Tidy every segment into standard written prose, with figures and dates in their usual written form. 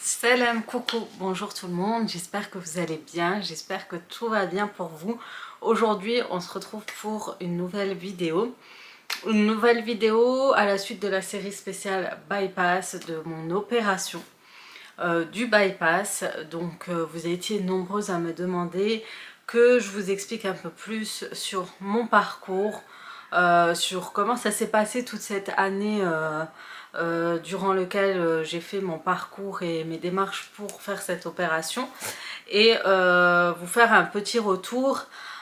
Salam, coucou, bonjour tout le monde, j'espère que vous allez bien, j'espère que tout va bien pour vous. Aujourd'hui, on se retrouve pour une nouvelle vidéo. Une nouvelle vidéo à la suite de la série spéciale Bypass de mon opération du bypass. Donc, vous étiez nombreux à me demander que je vous explique un peu plus sur mon parcours, sur comment ça s'est passé toute cette année durant lequel j'ai fait mon parcours et mes démarches pour faire cette opération et vous faire un petit retour.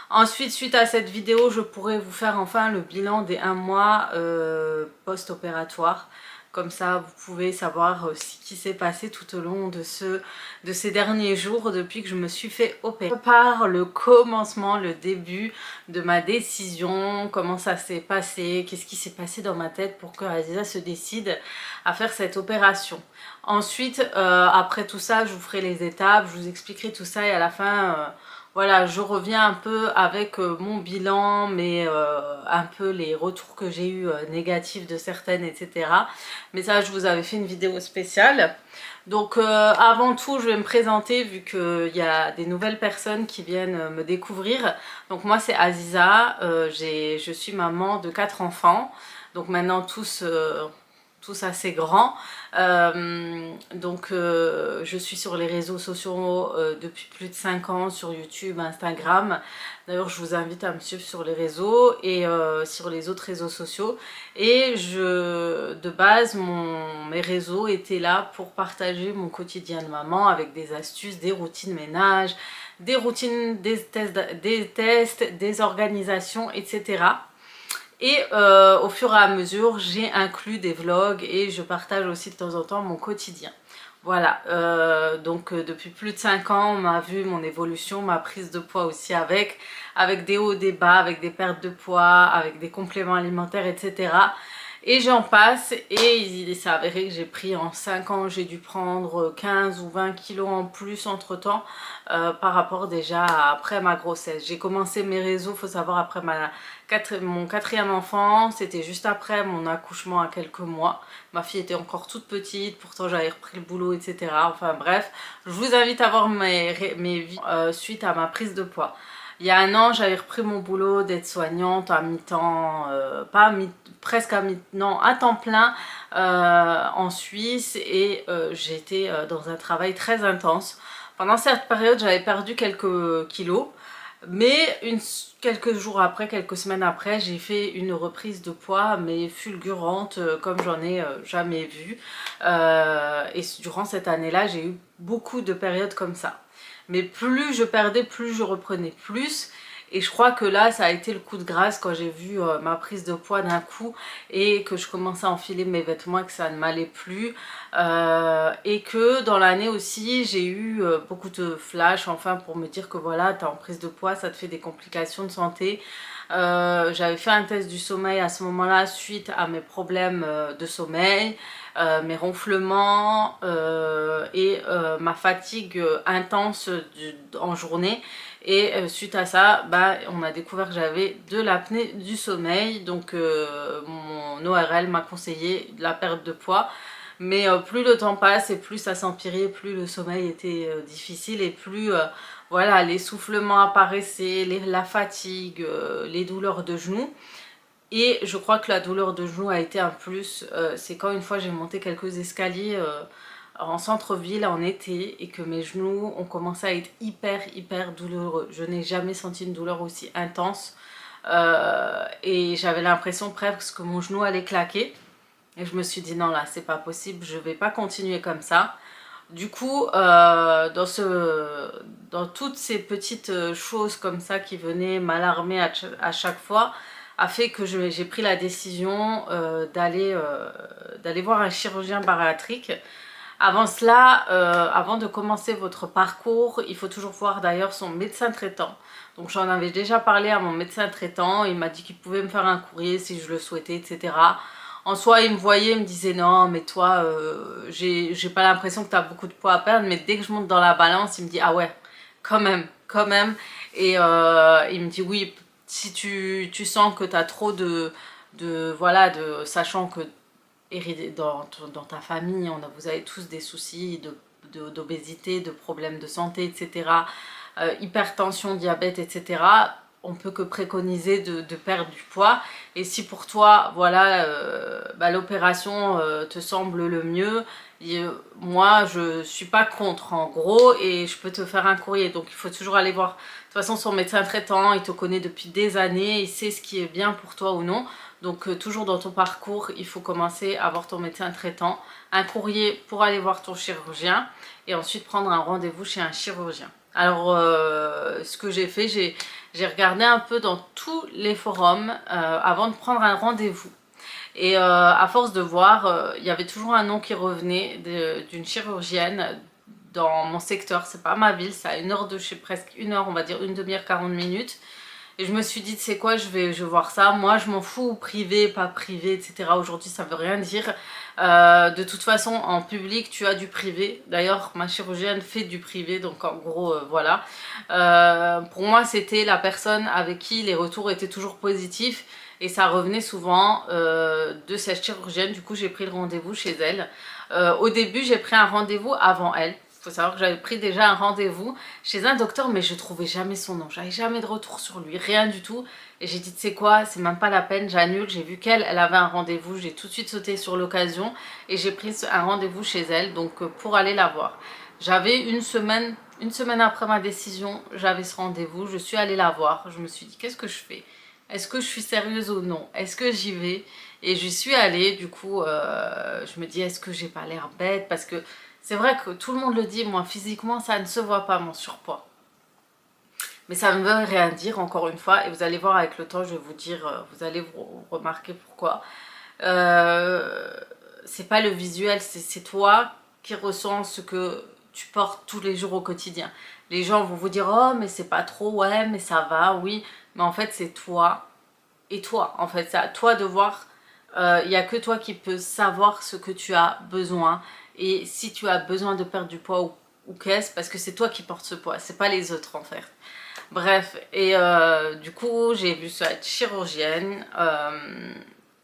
Ensuite, suite à cette vidéo, je pourrai vous faire enfin le bilan des 1 mois post-opératoire. Comme ça, vous pouvez savoir ce qui s'est passé tout au long de ces derniers jours depuis que je me suis fait opérer. Par le commencement, le début de ma décision, comment ça s'est passé, qu'est-ce qui s'est passé dans ma tête pour que Aziza se décide à faire cette opération. Ensuite, après tout ça, je vous ferai les étapes, je vous expliquerai tout ça et à la fin... voilà, je reviens un peu avec mon bilan, mais un peu les retours que j'ai eu négatifs de certaines, etc. Mais ça, je vous avais fait une vidéo spéciale. Donc avant tout, je vais me présenter vu qu'il y a des nouvelles personnes qui viennent me découvrir. Donc moi, c'est Aziza, je suis maman de 4 enfants. Donc maintenant, tous assez grands. Je suis sur les réseaux sociaux depuis plus de 5 ans, sur YouTube, Instagram. D'ailleurs, je vous invite à me suivre sur les réseaux et sur les autres réseaux sociaux. Et de base, mes réseaux étaient là pour partager mon quotidien de maman avec des astuces, des routines ménage, des routines, des tests, des organisations, etc. Et au fur et à mesure, j'ai inclus des vlogs et je partage aussi de temps en temps mon quotidien. Voilà, depuis plus de 5 ans, on a vu mon évolution, ma prise de poids aussi avec des hauts, des bas, avec des pertes de poids, avec des compléments alimentaires, etc. Et j'en passe et il s'est avéré que j'ai pris en 5 ans, j'ai dû prendre 15 ou 20 kilos en plus entre temps par rapport déjà à après ma grossesse. J'ai commencé mes réseaux, il faut savoir, après mon 4e enfant, c'était juste après mon accouchement à quelques mois. Ma fille était encore toute petite, pourtant j'avais repris le boulot, etc. Enfin bref, je vous invite à voir mes vies suite à ma prise de poids. Il y a 1 an, j'avais repris mon boulot d'aide-soignante à mi-temps, presque non, à temps plein en Suisse et j'étais dans un travail très intense. Pendant cette période, j'avais perdu quelques kilos, mais quelques jours après, quelques semaines après, j'ai fait une reprise de poids, mais fulgurante, comme j'en ai jamais vu. Et durant cette année-là, j'ai eu beaucoup de périodes comme ça. Mais plus je perdais, plus je reprenais plus. Et je crois que là, ça a été le coup de grâce quand j'ai vu ma prise de poids d'un coup et que je commençais à enfiler mes vêtements et que ça ne m'allait plus. Et que dans l'année aussi, j'ai eu beaucoup de flash, enfin, pour me dire que voilà, t'es en prise de poids, ça te fait des complications de santé. J'avais fait un test du sommeil à ce moment-là suite à mes problèmes de sommeil, mes ronflements et ma fatigue intense en journée. Et suite à ça, on a découvert que j'avais de l'apnée du sommeil. Donc mon ORL m'a conseillé la perte de poids. Mais plus le temps passe et plus ça s'empirait, plus le sommeil était difficile et plus voilà, l'essoufflement apparaissait, la fatigue, les douleurs de genoux. Et je crois que la douleur de genou a été un plus, c'est quand une fois j'ai monté quelques escaliers en centre-ville en été et que mes genoux ont commencé à être hyper douloureux. Je n'ai jamais senti une douleur aussi intense et j'avais l'impression presque que mon genou allait claquer. Et je me suis dit non, là c'est pas possible, je vais pas continuer comme ça. Du coup, dans toutes ces petites choses comme ça qui venaient m'alarmer à chaque fois, a fait que j'ai pris la décision d'aller voir un chirurgien bariatrique. Avant cela, avant de commencer votre parcours, il faut toujours voir d'ailleurs son médecin traitant. Donc j'en avais déjà parlé à mon médecin traitant, il m'a dit qu'il pouvait me faire un courrier si je le souhaitais, etc. En soi, il me voyait, il me disait non, mais toi, j'ai pas l'impression que tu as beaucoup de poids à perdre, mais dès que je monte dans la balance, il me dit ah ouais, quand même, quand même. Et il me dit oui, si tu sens que tu as trop sachant que dans ta famille, vous avez tous des soucis d'obésité, de problèmes de santé, etc., hypertension, diabète, etc., on peut que préconiser de perdre du poids. Et si pour toi, voilà, l'opération te semble le mieux, moi je suis pas contre en gros, et je peux te faire un courrier. Donc il faut toujours aller voir. De toute façon, son médecin traitant, il te connaît depuis des années, il sait ce qui est bien pour toi ou non. Donc toujours dans ton parcours, il faut commencer à voir ton médecin traitant, un courrier pour aller voir ton chirurgien, et ensuite prendre un rendez-vous chez un chirurgien. Alors ce que j'ai fait, j'ai regardé un peu dans tous les forums avant de prendre un rendez-vous. Et à force de voir, il y avait toujours un nom qui revenait d'une chirurgienne dans mon secteur. C'est pas ma ville, c'est à 1 heure de chez, presque 1 heure, on va dire une demi-heure, 40 minutes. Et je me suis dit, tu sais quoi, je vais voir ça. Moi, je m'en fous, privé, pas privé, etc. Aujourd'hui, ça veut rien dire. De toute façon, en public, tu as du privé. D'ailleurs, ma chirurgienne fait du privé, donc en gros, voilà. Pour moi, c'était la personne avec qui les retours étaient toujours positifs. Et ça revenait souvent de cette chirurgienne. Du coup, j'ai pris le rendez-vous chez elle. Au début, j'ai pris un rendez-vous avant elle. Il faut savoir que j'avais pris déjà un rendez-vous chez un docteur, mais je trouvais jamais son nom. J'avais jamais de retour sur lui, rien du tout. Et j'ai dit, tu sais quoi, c'est même pas la peine, j'annule. J'ai vu qu'elle avait un rendez-vous, j'ai tout de suite sauté sur l'occasion et j'ai pris un rendez-vous chez elle, donc pour aller la voir. J'avais une semaine après ma décision, j'avais ce rendez-vous, je suis allée la voir. Je me suis dit, qu'est-ce que je fais? Est-ce que je suis sérieuse ou non? Est-ce que j'y vais? Et j'y suis allée, du coup, je me dis, est-ce que j'ai pas l'air bête? Parce que c'est vrai que tout le monde le dit, moi physiquement ça ne se voit pas mon surpoids. Mais ça ne veut rien dire encore une fois, et vous allez voir avec le temps, je vais vous dire, vous allez vous remarquer pourquoi. C'est pas le visuel, c'est toi qui ressens ce que tu portes tous les jours au quotidien. Les gens vont vous dire, oh mais c'est pas trop, ouais mais ça va, oui. Mais en fait c'est toi et toi. En fait c'est à toi de voir, il n'y a que toi qui peux savoir ce que tu as besoin. Et si tu as besoin de perdre du poids ou qu'est-ce, parce que c'est toi qui portes ce poids, c'est pas les autres en fait. Bref, et du coup j'ai vu cette chirurgienne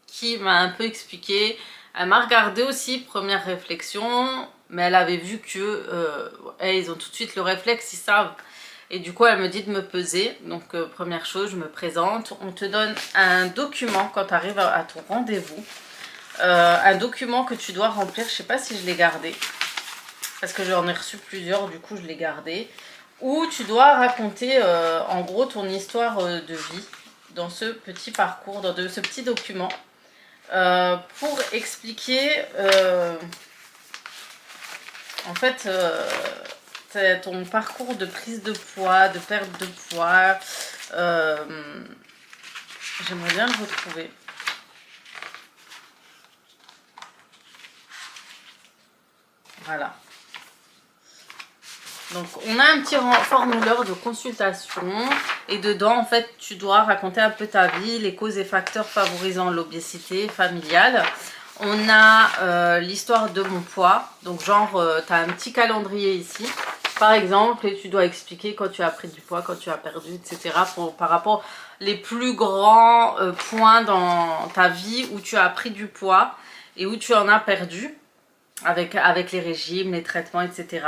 qui m'a un peu expliqué. Elle m'a regardé aussi, première réflexion, mais elle avait vu que ils ont tout de suite le réflexe, ils savent. Et du coup elle me dit de me peser. Donc première chose, je me présente. On te donne un document quand tu arrives à ton rendez-vous. Un document que tu dois remplir, je sais pas si je l'ai gardé, parce que j'en ai reçu plusieurs, du coup je l'ai gardé, où tu dois raconter en gros ton histoire de vie dans ce petit parcours, dans ce petit document, pour expliquer en fait ton parcours de prise de poids, de perte de poids. J'aimerais bien le retrouver. Voilà. Donc on a un petit formulaire de consultation et dedans en fait tu dois raconter un peu ta vie, les causes et facteurs favorisant l'obésité familiale. On a l'histoire de mon poids, donc genre tu as un petit calendrier ici par exemple et tu dois expliquer quand tu as pris du poids, quand tu as perdu, etc. par rapport les plus grands points dans ta vie où tu as pris du poids et où tu en as perdu. Avec les régimes, les traitements, etc.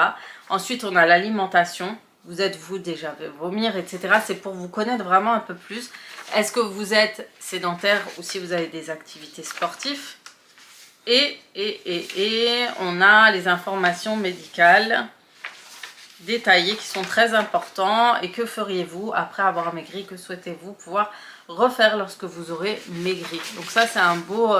Ensuite, on a l'alimentation. Vous êtes-vous déjà fait vomir, etc. C'est pour vous connaître vraiment un peu plus. Est-ce que vous êtes sédentaire ou si vous avez des activités sportives? Et on a les informations médicales détaillées qui sont très importantes. Et que feriez-vous après avoir maigri? Que souhaitez-vous pouvoir refaire lorsque vous aurez maigri? Donc ça, c'est un beau...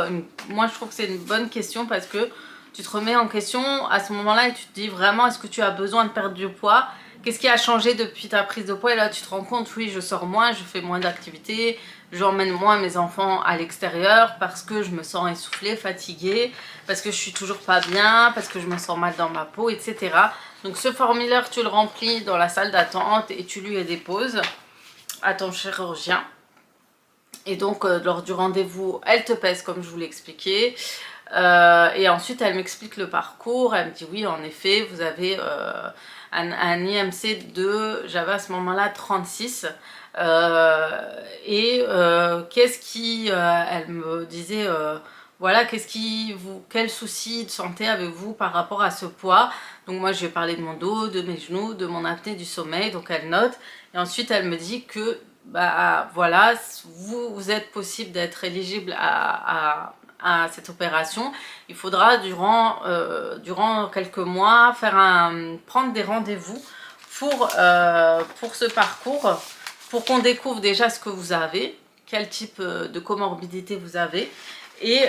moi, je trouve que c'est une bonne question parce que tu te remets en question à ce moment-là et tu te dis vraiment, est-ce que tu as besoin de perdre du poids? Qu'est-ce qui a changé depuis ta prise de poids? Et là, tu te rends compte, oui, je sors moins, je fais moins d'activités, j'emmène moins mes enfants à l'extérieur parce que je me sens essoufflée, fatiguée, parce que je suis toujours pas bien, parce que je me sens mal dans ma peau, etc. Donc ce formulaire, tu le remplis dans la salle d'attente et tu lui le déposes à ton chirurgien. Et donc, lors du rendez-vous, elle te pèse comme je vous l'ai expliqué. Et ensuite elle m'explique le parcours, elle me dit oui en effet vous avez un IMC de, j'avais à ce moment là 36 qu'est-ce qui, elle me disait voilà, quel souci de santé avez-vous par rapport à ce poids? Donc moi je vais parler de mon dos, de mes genoux, de mon apnée du sommeil, donc elle note. Et ensuite elle me dit que bah voilà, vous êtes possible d'être éligible à cette opération. Il faudra durant quelques mois prendre des rendez-vous pour ce parcours, pour qu'on découvre déjà ce que vous avez, quel type de comorbidité vous avez, et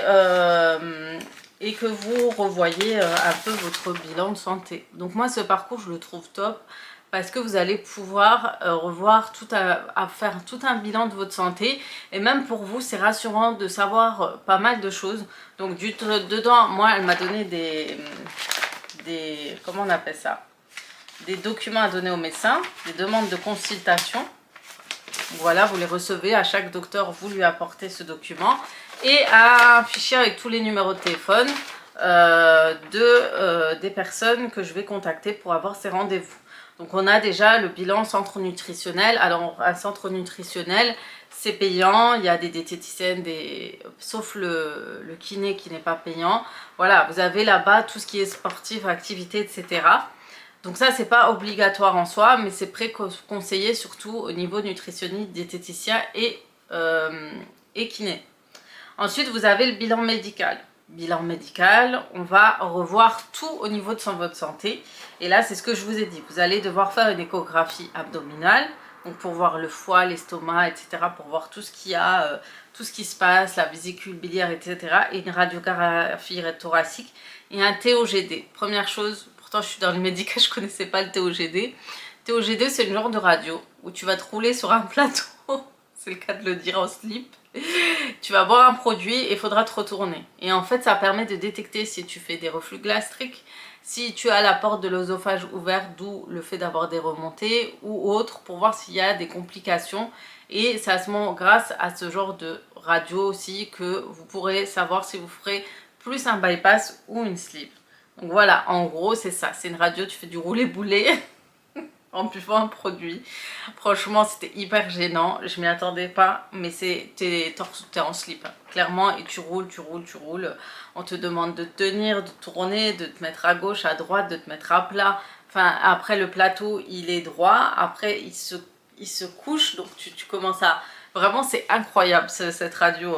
que vous revoyez un peu votre bilan de santé. Donc moi ce parcours je le trouve top, parce que vous allez pouvoir revoir faire tout un bilan de votre santé, et même pour vous c'est rassurant de savoir pas mal de choses. Donc dedans, moi elle m'a donné comment on appelle ça, des documents à donner au médecin, des demandes de consultation. Voilà, vous les recevez, à chaque docteur vous lui apportez ce document, et un fichier avec tous les numéros de téléphone des personnes que je vais contacter pour avoir ces rendez-vous. Donc on a déjà le bilan centre nutritionnel. Alors un centre nutritionnel c'est payant, il y a des diététiciennes, sauf le kiné qui n'est pas payant. Voilà, vous avez là-bas tout ce qui est sportif, activité, etc. Donc ça c'est pas obligatoire en soi, mais c'est préconseillé surtout au niveau nutritionniste, diététicien et kiné. Ensuite vous avez le bilan médical. Bilan médical, on va revoir tout au niveau de votre santé. Et là, c'est ce que je vous ai dit. Vous allez devoir faire une échographie abdominale, donc pour voir le foie, l'estomac, etc., pour voir tout ce qu'il y a, tout ce qui se passe, la vésicule biliaire, etc., et une radiographie thoracique et un TOGD. Première chose, pourtant je suis dans le médical, je ne connaissais pas le TOGD. TOGD, c'est le genre de radio où tu vas te rouler sur un plateau, c'est le cas de le dire en slip. Tu vas boire un produit et il faudra te retourner. Et en fait, ça permet de détecter si tu fais des reflux gastriques, si tu as la porte de l'œsophage ouverte, d'où le fait d'avoir des remontées ou autre, pour voir s'il y a des complications. Et c'est à ce moment, grâce à ce genre de radio aussi, que vous pourrez savoir si vous ferez plus un bypass ou une slip. Donc voilà, en gros, c'est ça. C'est une radio, tu fais du roulé-boulé en buvant un produit. Franchement, c'était hyper gênant. Je m'y attendais pas, mais t'es en slip, hein, clairement, et tu roules. On te demande de tenir, de tourner, de te mettre à gauche, à droite, de te mettre à plat. Enfin, après le plateau, il est droit. Après, il se couche. Donc, tu commences à... Vraiment, c'est incroyable, cette radio.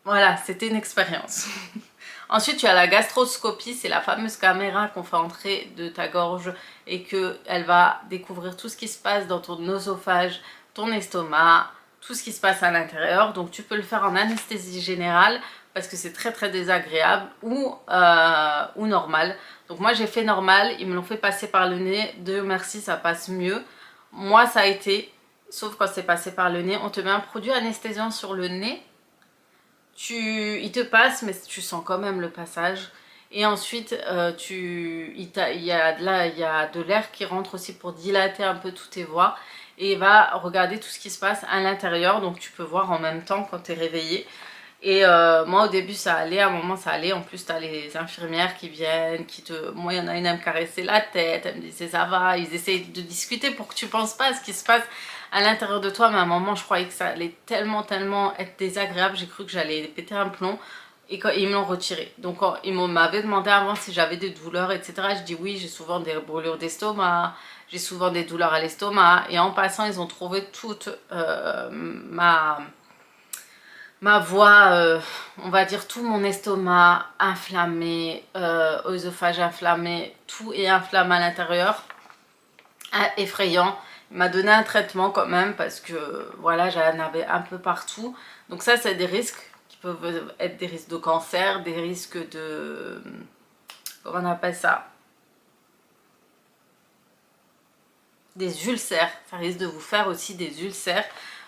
Voilà, c'était une expérience. Ensuite, tu as la gastroscopie, c'est la fameuse caméra qu'on fait entrer de ta gorge et qu'elle va découvrir tout ce qui se passe dans ton œsophage, ton estomac, tout ce qui se passe à l'intérieur. Donc tu peux le faire en anesthésie générale parce que c'est très très désagréable, ou normal. Donc moi j'ai fait normal, ils me l'ont fait passer par le nez, Dieu merci ça passe mieux. Moi ça a été, sauf quand c'est passé par le nez, on te met un produit anesthésiant sur le nez. Il te passe, mais tu sens quand même le passage. Et ensuite, il y a de l'air qui rentre aussi pour dilater un peu toutes tes voies. Et il va regarder tout ce qui se passe à l'intérieur. Donc tu peux voir en même temps quand tu es réveillé. Et moi au début ça allait, à un moment ça allait. En plus tu as les infirmières qui viennent, moi il y en a une à me caresser la tête, elle me disait ça va. Ils essayent de discuter pour que tu penses pas à ce qui se passe à l'intérieur de toi, mais à un moment je croyais que ça allait tellement être désagréable, j'ai cru que j'allais péter un plomb. Et quand ils me l'ont retiré, donc quand ils m'avaient demandé avant si j'avais des douleurs, etc. Je dis oui, j'ai souvent des brûlures d'estomac, j'ai souvent des douleurs à l'estomac. Et en passant ils ont trouvé toute ma voix, on va dire tout mon estomac inflammé, œsophage inflammé, tout est inflammé à l'intérieur, effrayant. Il m'a donné un traitement quand même parce que voilà, j'en avais un peu partout. Donc ça c'est des risques qui peuvent être des risques de cancer, des risques de... comment on appelle ça? Des ulcères. Ça risque de vous faire aussi des ulcères.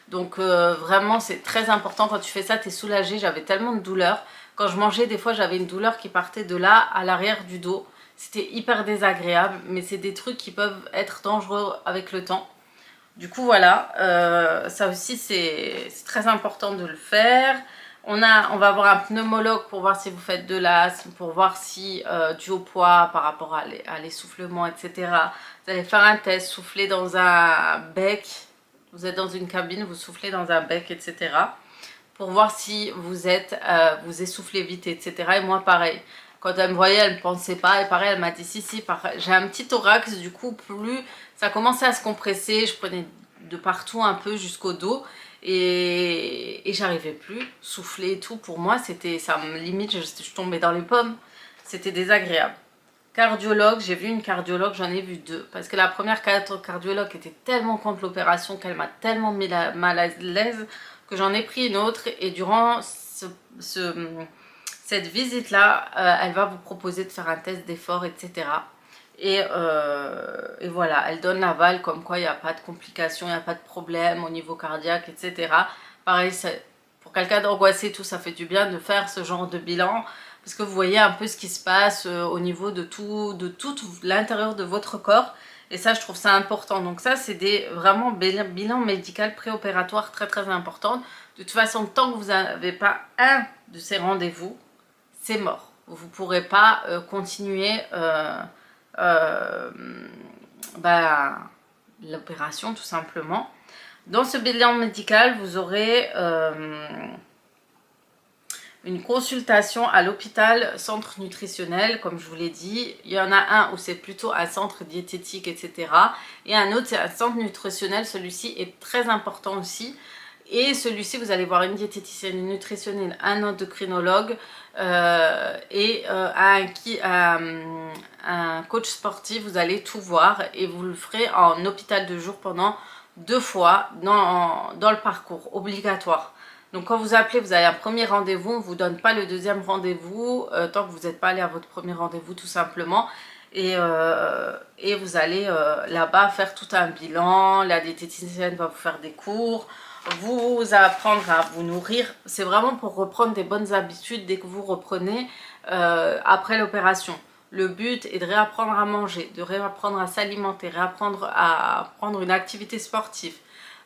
Donc vraiment c'est très important quand tu fais ça, tu es soulagé. J'avais tellement de douleurs. Quand je mangeais des fois j'avais une douleur qui partait de là à l'arrière du dos. C'était hyper désagréable, mais c'est des trucs qui peuvent être dangereux avec le temps. Du coup voilà, ça aussi c'est très important de le faire. On va avoir un pneumologue pour voir si vous faites de l'asthme, pour voir si dû au poids par rapport à l'essoufflement, etc. Vous allez faire un test, souffler dans un bec. Vous êtes dans une cabine, vous soufflez dans un bec, etc. pour voir si vous essoufflez vite, etc. Et moi pareil. Quand elle me voyait, elle ne pensait pas. Et pareil, elle m'a dit si, j'ai un petit thorax, du coup, plus ça commençait à se compresser, je prenais de partout un peu jusqu'au dos. Et j'arrivais plus, souffler et tout. Pour moi, c'était ça, limite, je tombais dans les pommes. C'était désagréable. Cardiologue, j'ai vu une cardiologue, j'en ai vu deux. Parce que la première cardiologue était tellement contre l'opération qu'elle m'a tellement mis mal à l'aise que j'en ai pris une autre. Et durant cette visite-là, elle va vous proposer de faire un test d'effort, etc. Et voilà, elle donne l'aval comme quoi il n'y a pas de complications, il n'y a pas de problème au niveau cardiaque, etc. Pareil, pour quelqu'un d'angoissé, tout ça fait du bien de faire ce genre de bilan. Parce que vous voyez un peu ce qui se passe au niveau de tout l'intérieur de votre corps. Et ça, je trouve ça important. Donc ça, c'est vraiment bilan médical préopératoire très très important. De toute façon, tant que vous n'avez pas un de ces rendez-vous, c'est mort. Vous ne pourrez pas continuer l'opération tout simplement. Dans ce bilan médical, vous aurez une consultation à l'hôpital centre nutritionnel, comme je vous l'ai dit. Il y en a un où c'est plutôt un centre diététique, etc. Et un autre, c'est un centre nutritionnel. Celui-ci est très important aussi. Et celui-ci, vous allez voir une diététicienne, une nutritionniste, un endocrinologue et un coach sportif. Vous allez tout voir et vous le ferez en hôpital de jour pendant 2 fois dans le parcours obligatoire. Donc quand vous appelez, vous avez un premier rendez-vous, on ne vous donne pas le deuxième rendez-vous tant que vous n'êtes pas allé à votre premier rendez-vous tout simplement. Et vous allez là-bas faire tout un bilan, la diététicienne va vous faire des cours, vous apprendre à vous nourrir. C'est vraiment pour reprendre des bonnes habitudes dès que vous reprenez après l'opération. Le but est de réapprendre à manger, de réapprendre à s'alimenter, réapprendre à prendre une activité sportive.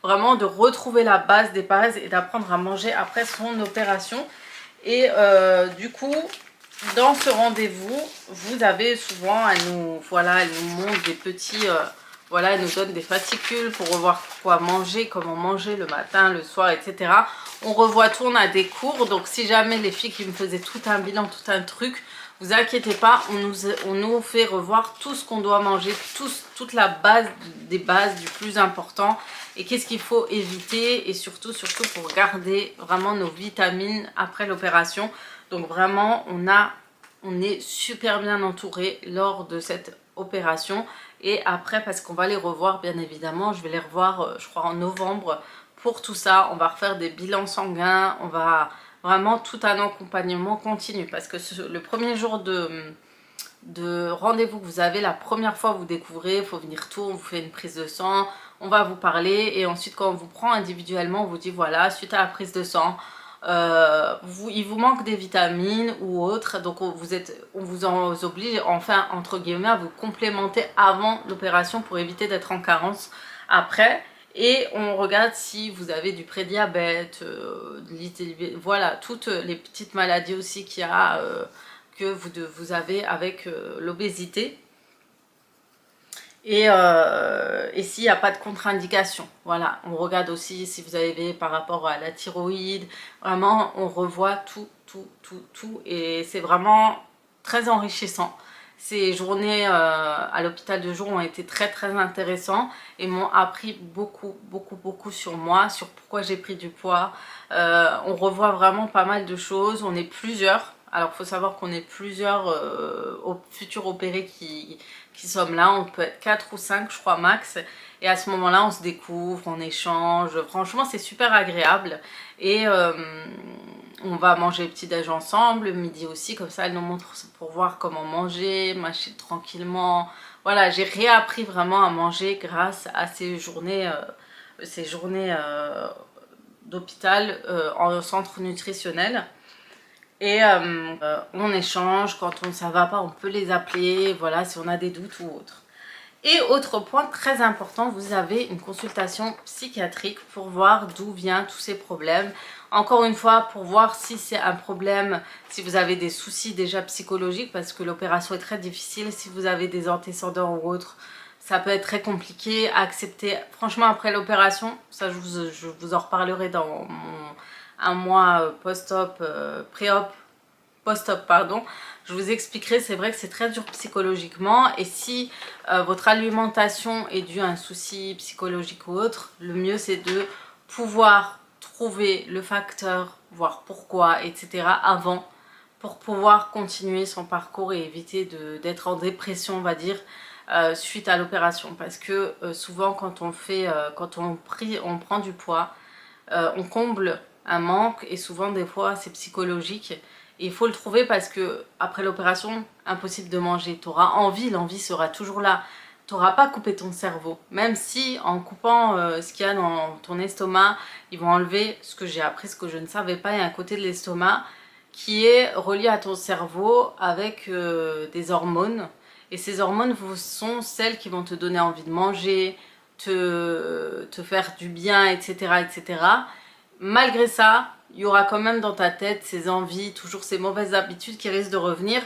Vraiment de retrouver la base des bases et d'apprendre à manger après son opération. Et du coup, dans ce rendez-vous, vous avez souvent, elle nous montre des petits, elle nous donne des fascicules pour revoir quoi manger, comment manger le matin, le soir, etc. On revoit tout, on a des cours. Donc si jamais les filles qui me faisaient tout un bilan, tout un truc, vous inquiétez pas, on nous fait revoir tout ce qu'on doit manger, toute la base des bases du plus important et qu'est-ce qu'il faut éviter et surtout pour garder vraiment nos vitamines après l'opération. Donc vraiment on est super bien entouré lors de cette opération et après parce qu'on va les revoir bien évidemment, je vais les revoir je crois en novembre pour tout ça. On va refaire des bilans sanguins, on va vraiment tout un accompagnement continu parce que le premier jour de rendez-vous que vous avez, la première fois vous découvrez, il faut venir tout, on vous fait une prise de sang, on va vous parler et ensuite quand on vous prend individuellement, on vous dit voilà, suite à la prise de sang, il vous manque des vitamines ou autres, donc on vous oblige enfin entre guillemets à vous complémenter avant l'opération pour éviter d'être en carence après. Et on regarde si vous avez du prédiabète, voilà, toutes les petites maladies aussi qu'il y a, que vous avez avec l'obésité. Et s'il n'y a pas de contre-indication, voilà, on regarde aussi si vous avez par rapport à la thyroïde, vraiment on revoit tout, et c'est vraiment très enrichissant. Ces journées à l'hôpital de jour ont été très intéressantes et m'ont appris beaucoup sur moi, sur pourquoi j'ai pris du poids. On revoit vraiment pas mal de choses, on est plusieurs. Alors il faut savoir qu'on est plusieurs futurs opérés qui sommes là, on peut être 4 ou 5 je crois max. Et à ce moment-là on se découvre, on échange, franchement c'est super agréable. Et on va manger le petit-déj ensemble, le midi aussi, comme ça elle nous montre pour voir comment manger, mâcher tranquillement. Voilà, j'ai réappris vraiment à manger grâce à ces journées d'hôpital en centre nutritionnel. Et on échange, quand ça va pas, on peut les appeler, voilà, si on a des doutes ou autre. Et autre point très important, vous avez une consultation psychiatrique pour voir d'où viennent tous ces problèmes. Encore une fois, pour voir si c'est un problème, si vous avez des soucis déjà psychologiques, parce que l'opération est très difficile, si vous avez des antécédents ou autres, ça peut être très compliqué à accepter. Franchement, après l'opération, ça je vous en reparlerai dans un mois post-op, pré-op, post-op, pardon, je vous expliquerai. C'est vrai que c'est très dur psychologiquement, et si votre alimentation est due à un souci psychologique ou autre, le mieux c'est de pouvoir trouver le facteur, voir pourquoi, etc. avant, pour pouvoir continuer son parcours et éviter d'être en dépression, on va dire, suite à l'opération. Parce que souvent quand on prend du poids, on comble un manque, et souvent des fois c'est psychologique. Et il faut le trouver, parce que après l'opération, impossible de manger. Tu auras envie, l'envie sera toujours là. Tu n'auras pas coupé ton cerveau. Même si en coupant ce qu'il y a dans ton estomac, ils vont enlever ce que j'ai appris, ce que je ne savais pas. Il y a un côté de l'estomac qui est relié à ton cerveau avec des hormones. Et ces hormones sont celles qui vont te donner envie de manger, te faire du bien, etc., etc. Malgré ça, il y aura quand même dans ta tête ces envies, toujours ces mauvaises habitudes qui risquent de revenir.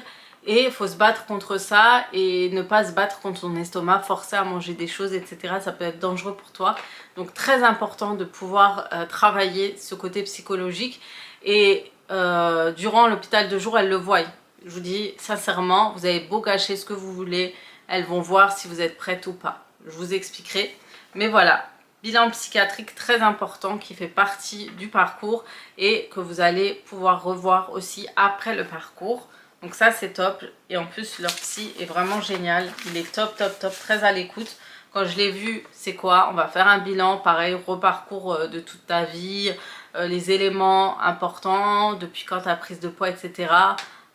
Et il faut se battre contre ça, et ne pas se battre contre ton estomac, forcer à manger des choses, etc. Ça peut être dangereux pour toi. Donc très important de pouvoir travailler ce côté psychologique. Et durant l'hôpital de jour, elles le voient. Je vous dis sincèrement, vous avez beau gâcher ce que vous voulez, elles vont voir si vous êtes prête ou pas. Je vous expliquerai. Mais voilà, bilan psychiatrique très important qui fait partie du parcours et que vous allez pouvoir revoir aussi après le parcours. Donc ça c'est top, et en plus leur psy est vraiment génial, il est top, très à l'écoute. Quand je l'ai vu, c'est quoi? On va faire un bilan, pareil, reparcours de toute ta vie, les éléments importants, depuis quand ta prise de poids, etc.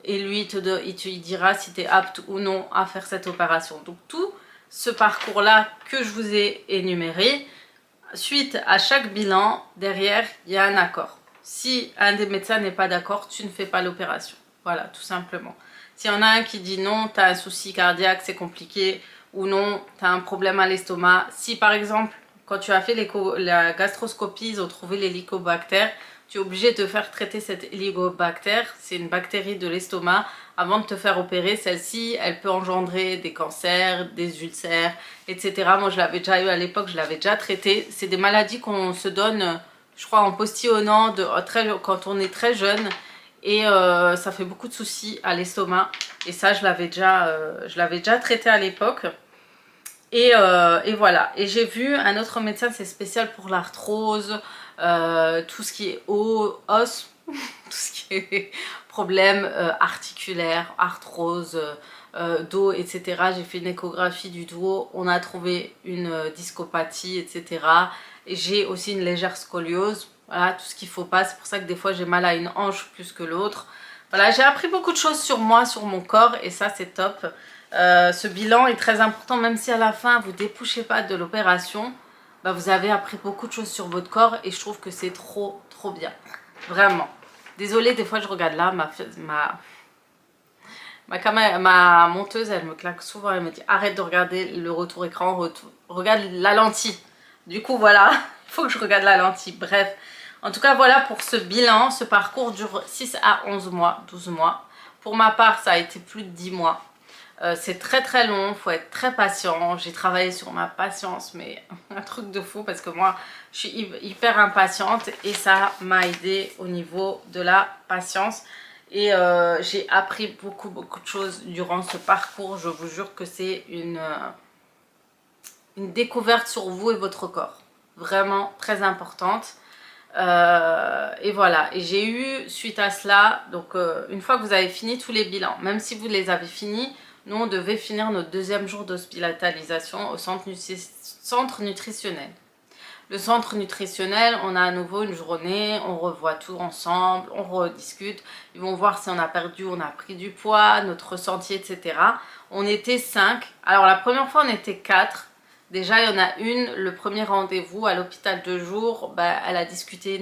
Et lui, il dira si tu es apte ou non à faire cette opération. Donc tout ce parcours-là que je vous ai énuméré, suite à chaque bilan, derrière, il y a un accord. Si un des médecins n'est pas d'accord, tu ne fais pas l'opération. Voilà, tout simplement. S'il y en a un qui dit non, tu as un souci cardiaque, c'est compliqué, ou non, tu as un problème à l'estomac. Si par exemple, quand tu as fait la gastroscopie, ils ont trouvé l'hélicobactère, tu es obligé de te faire traiter cette hélicobactère. C'est une bactérie de l'estomac. Avant de te faire opérer, celle-ci, elle peut engendrer des cancers, des ulcères, etc. Moi, je l'avais déjà eu à l'époque, je l'avais déjà traité. C'est des maladies qu'on se donne, je crois, en postillonnant quand on est très jeune. Et ça fait beaucoup de soucis à l'estomac. Et ça, je l'avais déjà traité à l'époque. Et voilà. Et j'ai vu un autre médecin, c'est spécial pour l'arthrose, tout ce qui est os, tout ce qui est problème articulaire, arthrose, dos, etc. J'ai fait une échographie du dos, on a trouvé une discopathie, etc. Et j'ai aussi une légère scoliose. Voilà, tout ce qu'il ne faut pas. C'est pour ça que des fois j'ai mal à une hanche plus que l'autre. Voilà, j'ai appris beaucoup de choses sur moi, sur mon corps, et ça c'est top. Ce bilan est très important, même si à la fin vous ne débouchez pas de l'opération, bah, vous avez appris beaucoup de choses sur votre corps, et je trouve que c'est trop bien. Vraiment. Désolée, des fois je regarde là, ma monteuse, elle me claque souvent, elle me dit arrête de regarder le retour écran, regarde la lentille. Du coup voilà, il faut que je regarde la lentille. Bref, en tout cas voilà pour ce bilan. Ce parcours dure 6 à 11 mois, 12 mois. Pour ma part, ça a été plus de 10 mois. C'est très long, il faut être très patient. J'ai travaillé sur ma patience, mais un truc de fou, parce que moi je suis hyper impatiente, et ça m'a aidé au niveau de la patience. Et j'ai appris beaucoup de choses durant ce parcours. Je vous jure que c'est une découverte sur vous et votre corps. Vraiment très importante. Et voilà. Et j'ai eu, suite à cela, donc une fois que vous avez fini tous les bilans, même si vous les avez finis, nous on devait finir notre deuxième jour d'hospitalisation au centre nutritionnel. Le centre nutritionnel, on a à nouveau une journée, on revoit tout ensemble, on rediscute. Ils vont voir si on a perdu, on a pris du poids, notre ressenti, etc. On était 5. Alors la première fois, on était 4. Déjà, il y en a une, le premier rendez-vous à l'hôpital de jour, bah, elle a discuté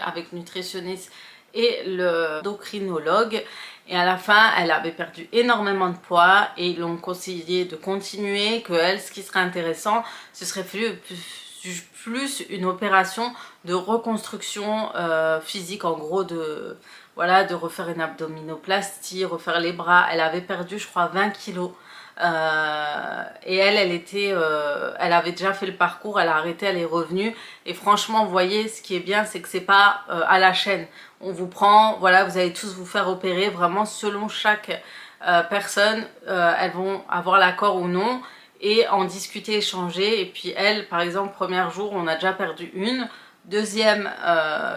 avec nutritionniste et le endocrinologue. Et à la fin, elle avait perdu énormément de poids, et ils l'ont conseillé de continuer, que elle, ce qui serait intéressant, ce serait plus une opération de reconstruction physique, en gros, de refaire une abdominoplastie, refaire les bras. Elle avait perdu, je crois, 20 kilos Et elle avait déjà fait le parcours, elle a arrêté, elle est revenue. Et franchement, vous voyez, ce qui est bien, c'est que c'est pas à la chaîne. On vous prend, voilà, vous allez tous vous faire opérer, vraiment selon chaque personne, elles vont avoir l'accord ou non, et en discuter, échanger. Et puis elle, par exemple, premier jour, on a déjà perdu une. Deuxième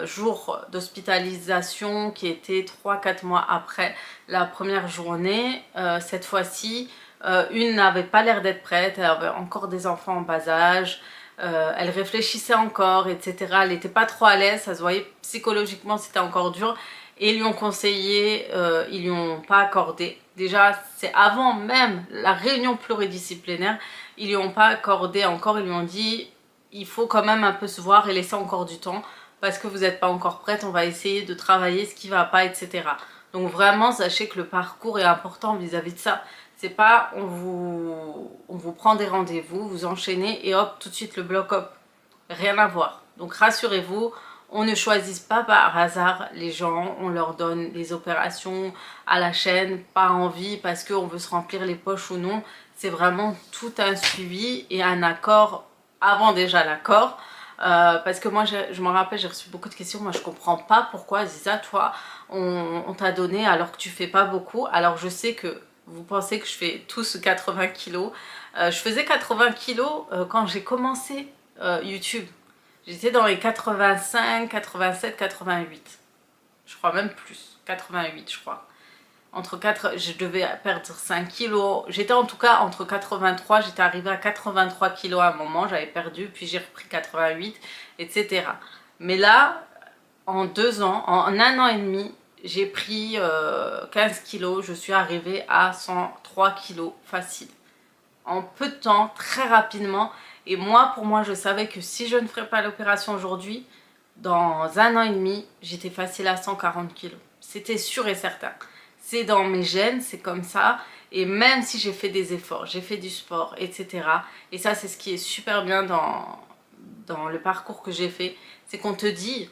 jour d'hospitalisation qui était 3-4 mois après la première journée, cette fois-ci, une n'avait pas l'air d'être prête, elle avait encore des enfants en bas âge, elle réfléchissait encore, etc. Elle n'était pas trop à l'aise, ça se voyait psychologiquement, c'était encore dur. Et ils lui ont conseillé, ils lui ont pas accordé. Déjà, c'est avant même la réunion pluridisciplinaire, ils lui ont pas accordé encore, ils lui ont dit il faut quand même un peu se voir et laisser encore du temps parce que vous n'êtes pas encore prête, on va essayer de travailler ce qui va pas, etc. Donc vraiment, sachez que le parcours est important vis-à-vis de ça. C'est pas on vous prend des rendez-vous, vous enchaînez et hop, tout de suite le bloc-up. Rien à voir. Donc rassurez-vous, on ne choisit pas par hasard les gens, on leur donne des opérations à la chaîne, pas envie parce qu'on veut se remplir les poches ou non. C'est vraiment tout un suivi et un accord avant déjà l'accord. Parce que moi, je me rappelle, j'ai reçu beaucoup de questions. Moi, je comprends pas pourquoi, Ziza, toi, on t'a donné alors que tu fais pas beaucoup. Alors, je sais que vous pensez que je fais tous 80 kilos. Je faisais 80 kilos quand j'ai commencé YouTube. J'étais dans les 85, 87, 88. Je crois même plus. 88, je crois. Je devais perdre 5 kilos. J'étais en tout cas entre 83, j'étais arrivée à 83 kilos à un moment, j'avais perdu, puis j'ai repris 88, etc. Mais là, en 2 ans, en un an et demi, j'ai pris 15 kilos, je suis arrivée à 103 kilos facile. En peu de temps, très rapidement. Et moi, pour moi, je savais que si je ne ferais pas l'opération aujourd'hui, dans un an et demi, j'étais facile à 140 kilos. C'était sûr et certain. C'est dans mes gènes, c'est comme ça. Et même si j'ai fait des efforts, j'ai fait du sport, etc. Et ça, c'est ce qui est super bien dans le parcours que j'ai fait. C'est qu'on te dit,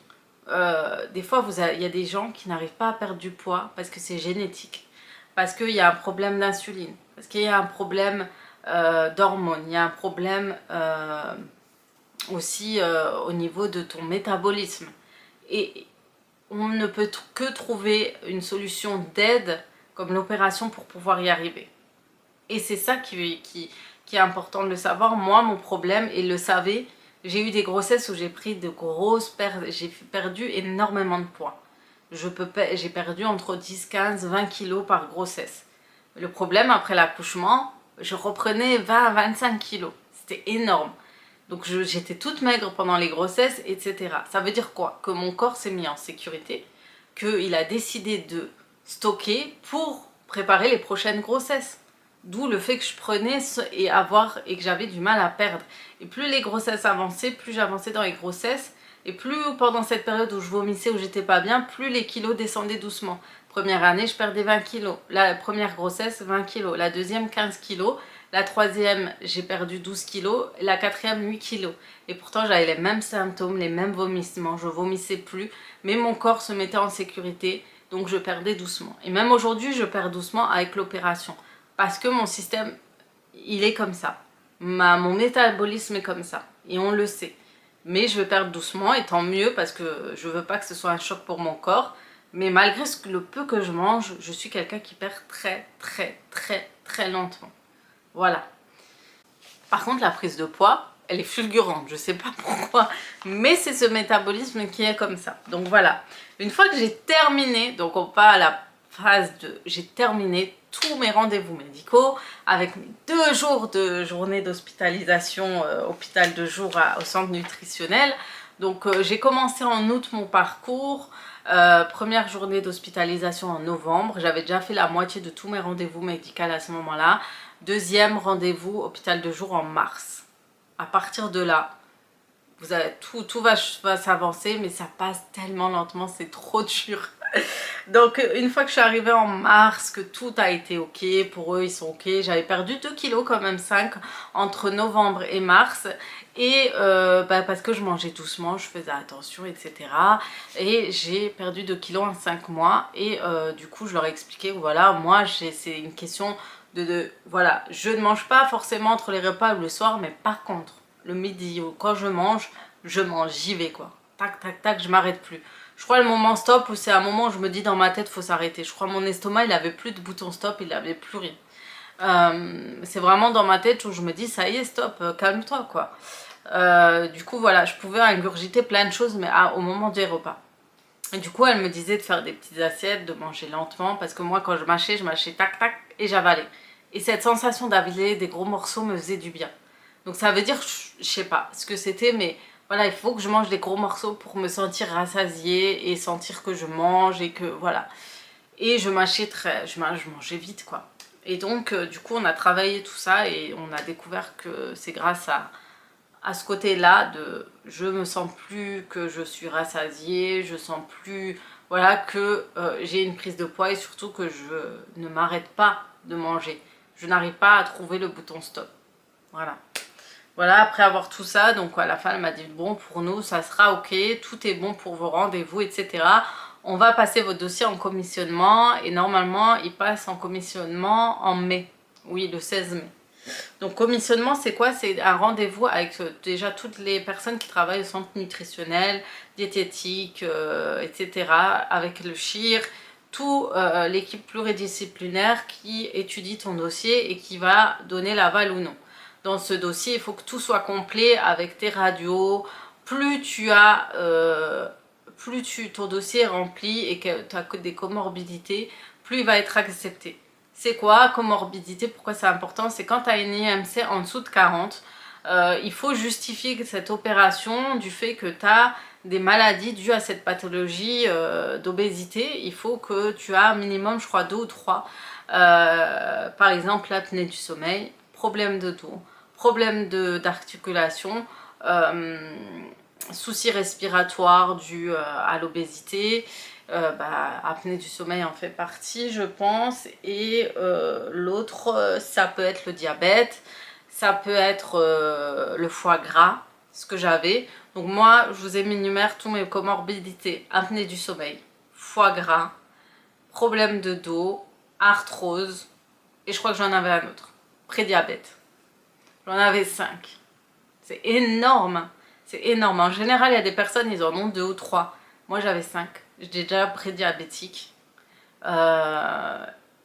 des fois, il y a des gens qui n'arrivent pas à perdre du poids parce que c'est génétique. Parce qu'il y a un problème d'insuline. Parce qu'il y a un problème d'hormones. Il y a un problème aussi au niveau de ton métabolisme. Et on ne peut que trouver une solution d'aide comme l'opération pour pouvoir y arriver. Et c'est ça qui est important de le savoir. Moi, mon problème, et le savez, j'ai eu des grossesses où j'ai pris de grosses pertes, j'ai perdu énormément de poids. J'ai perdu entre 10, 15, 20 kilos par grossesse. Le problème, après l'accouchement, je reprenais 20 à 25 kilos. C'était énorme. Donc j'étais toute maigre pendant les grossesses, etc. Ça veut dire quoi? Que mon corps s'est mis en sécurité, qu'il a décidé de stocker pour préparer les prochaines grossesses. D'où le fait que je prenais et que j'avais du mal à perdre. Et plus les grossesses avançaient, plus j'avançais dans les grossesses, et plus pendant cette période où je vomissais, où j'étais pas bien, plus les kilos descendaient doucement. Première année, je perdais 20 kilos. La première grossesse, 20 kilos. La deuxième, 15 kilos. La troisième, j'ai perdu 12 kilos. La quatrième, 8 kilos. Et pourtant, j'avais les mêmes symptômes, les mêmes vomissements. Je vomissais plus, mais mon corps se mettait en sécurité, donc je perdais doucement. Et même aujourd'hui, je perds doucement avec l'opération. Parce que mon système, il est comme ça. Mon métabolisme est comme ça. Et on le sait. Mais je vais perdre doucement, et tant mieux, parce que je veux pas que ce soit un choc pour mon corps. Mais malgré le peu que je mange, je suis quelqu'un qui perd très, très, très, très lentement. Voilà. Par contre, la prise de poids, elle est fulgurante. Je sais pas pourquoi, mais c'est ce métabolisme qui est comme ça. Donc voilà. Une fois que j'ai terminé, donc on part à la phase de... J'ai terminé tous mes rendez-vous médicaux avec mes 2 jours de journée d'hospitalisation, hôpital de jour au centre nutritionnel. Donc j'ai commencé en août mon parcours. Première journée d'hospitalisation en novembre. J'avais déjà fait la moitié de tous mes rendez-vous médicaux à ce moment-là. Deuxième rendez-vous hôpital de jour en mars. À partir de là, vous avez, tout va s'avancer, mais ça passe tellement lentement, c'est trop dur. Donc une fois que je suis arrivée en mars, que tout a été ok, pour eux ils sont ok, j'avais perdu 2 kilos quand même, 5 entre novembre et mars. Et parce que je mangeais doucement, je faisais attention, etc. Et j'ai perdu 2 kilos en 5 mois. Et du coup je leur ai expliqué, voilà, moi c'est une question Voilà, je ne mange pas forcément entre les repas ou le soir, mais par contre, le midi ou quand je mange, j'y vais quoi. Tac, tac, tac, je m'arrête plus. Je crois le moment stop où c'est un moment où je me dis dans ma tête, faut s'arrêter. Je crois mon estomac, il avait plus de bouton stop, il avait plus rien. C'est vraiment dans ma tête où je me dis, ça y est, stop, calme-toi quoi. Du coup, voilà, je pouvais ingurgiter plein de choses, mais au moment des repas. Et du coup, elle me disait de faire des petites assiettes, de manger lentement, parce que moi, quand je mâchais tac, tac, et j'avalais. Et cette sensation d'avaler des gros morceaux me faisait du bien. Donc ça veut dire, je sais pas ce que c'était, mais voilà, il faut que je mange des gros morceaux pour me sentir rassasiée et sentir que je mange et que voilà. Et je mâchais je mangeais vite quoi. Et donc, du coup, on a travaillé tout ça et on a découvert que c'est grâce à ce côté-là de je me sens plus que je suis rassasiée, je sens plus voilà que j'ai une prise de poids et surtout que je ne m'arrête pas de manger. Je n'arrive pas à trouver le bouton stop. Voilà. Voilà, après avoir tout ça, donc à la fin elle m'a dit bon pour nous ça sera ok, tout est bon pour vos rendez-vous, etc. On va passer votre dossier en commissionnement et normalement il passe en commissionnement en mai. Oui, le 16 mai. Donc commissionnement c'est quoi? C'est un rendez-vous avec déjà toutes les personnes qui travaillent au centre nutritionnel, diététique, etc. Avec le CHIR, toute l'équipe pluridisciplinaire qui étudie ton dossier et qui va donner l'aval ou non. Dans ce dossier, il faut que tout soit complet avec tes radios. Plus ton dossier est rempli et que tu as des comorbidités, plus il va être accepté. C'est quoi comorbidité? Pourquoi c'est important? C'est quand tu as une IMC en dessous de 40, il faut justifier cette opération du fait que tu as des maladies dues à cette pathologie d'obésité. Il faut que tu as un minimum, je crois, 2 ou 3. Par exemple, l'apnée du sommeil, problème de dos, problème d'articulation, soucis respiratoires dus à l'obésité, apnée du sommeil en fait partie je pense, et l'autre ça peut être le diabète, ça peut être le foie gras, ce que j'avais. Donc moi je vous énumère tous mes comorbidités: apnée du sommeil, foie gras, problème de dos, arthrose, et je crois que j'en avais un autre, prédiabète. J'en avais 5. C'est énorme. C'est énorme. En général, il y a des personnes, ils en ont 2 ou 3. Moi, j'avais 5. J'étais déjà prédiabétique.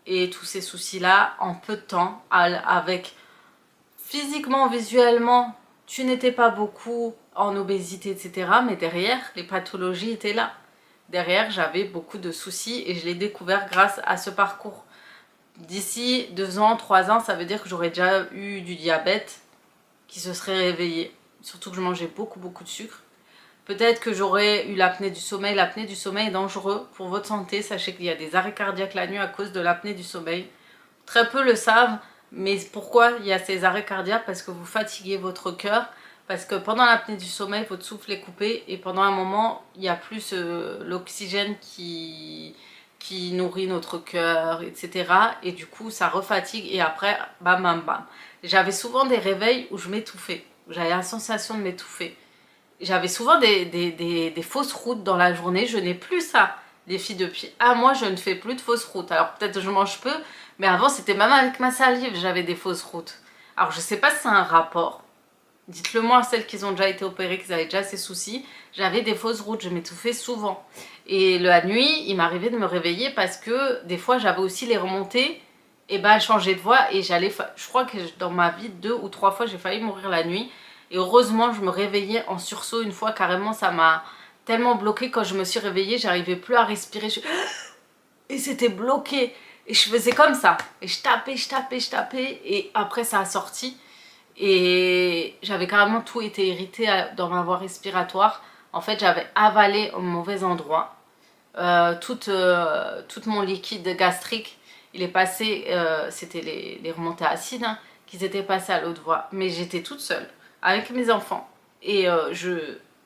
Et tous ces soucis-là, en peu de temps, avec physiquement, visuellement, tu n'étais pas beaucoup en obésité, etc. Mais derrière, les pathologies étaient là. Derrière, j'avais beaucoup de soucis et je l'ai découvert grâce à ce parcours. D'ici 2 ans, 3 ans, ça veut dire que j'aurais déjà eu du diabète qui se serait réveillé. Surtout que je mangeais beaucoup de sucre. Peut-être que j'aurais eu l'apnée du sommeil. L'apnée du sommeil est dangereux pour votre santé. Sachez qu'il y a des arrêts cardiaques la nuit à cause de l'apnée du sommeil. Très peu le savent, mais pourquoi il y a ces arrêts cardiaques? Parce que vous fatiguez votre cœur. Parce que pendant l'apnée du sommeil, votre souffle est coupé et pendant un moment, il n'y a plus l'oxygène qui nourrit notre cœur, etc. Et du coup, ça refatigue et après, bam, bam, bam. J'avais souvent des réveils où je m'étouffais. J'avais la sensation de m'étouffer. J'avais souvent des fausses routes dans la journée. Je n'ai plus ça, les filles, depuis un mois, je ne fais plus de fausses routes. Alors peut-être que je mange peu, mais avant, c'était même avec ma salive, j'avais des fausses routes. Alors je ne sais pas si c'est un rapport. Dites-le moi, celles qui ont déjà été opérées, qui avaient déjà ces soucis. J'avais des fausses routes, je m'étouffais souvent. Et la nuit, il m'arrivait de me réveiller parce que des fois, j'avais aussi les remontées. Et ben, changer de voix et je crois que dans ma vie, 2 ou 3 fois, j'ai failli mourir la nuit. Et heureusement, je me réveillais en sursaut une fois, carrément, ça m'a tellement bloqué. Quand je me suis réveillée, j'arrivais plus à respirer. Et c'était bloqué. Et je faisais comme ça. Et je tapais. Et après, ça a sorti. Et j'avais carrément tout été irrité dans ma voie respiratoire. En fait, j'avais avalé au mauvais endroit. Tout mon liquide gastrique, il est passé, c'était les remontées acides, hein, qui étaient passées à l'autre voie. Mais j'étais toute seule, avec mes enfants. Et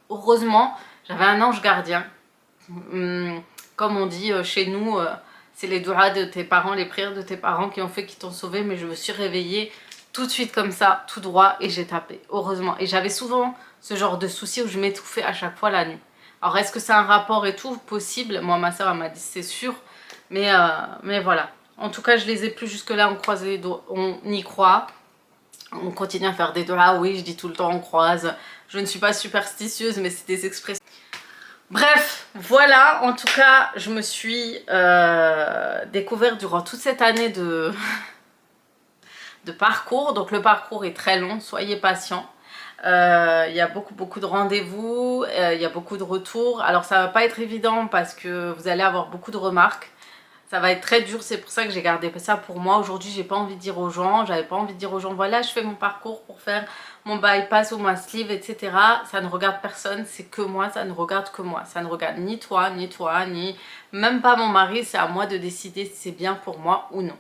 heureusement, j'avais un ange gardien. Comme on dit chez nous, c'est les doigts de tes parents, les prières de tes parents qui ont fait qu'ils t'ont sauvé. Mais je me suis réveillée tout de suite comme ça, tout droit, et j'ai tapé, heureusement. Et j'avais souvent ce genre de soucis où je m'étouffais à chaque fois la nuit. Alors est-ce que c'est un rapport et tout possible? Moi, ma soeur m'a dit c'est sûr, mais voilà. En tout cas, je les ai plus jusque-là, on croise les doigts, on y croit. On continue à faire des doigts, oui, je dis tout le temps on croise. Je ne suis pas superstitieuse, mais c'est des expressions. Bref, voilà, en tout cas, je me suis découvert durant toute cette année de parcours. Donc le parcours est très long, soyez patients. Il y a beaucoup de rendez-vous, il y a beaucoup de retours. Alors ça va pas être évident parce que vous allez avoir beaucoup de remarques. Ça va être très dur, c'est pour ça que j'ai gardé ça pour moi. Aujourd'hui, j'ai pas envie de dire aux gens, j'avais pas envie de dire aux gens, voilà, je fais mon parcours pour faire mon bypass ou ma sleeve, etc. Ça ne regarde personne, c'est que moi, ça ne regarde que moi. Ça ne regarde ni toi, ni même pas mon mari, c'est à moi de décider si c'est bien pour moi ou non.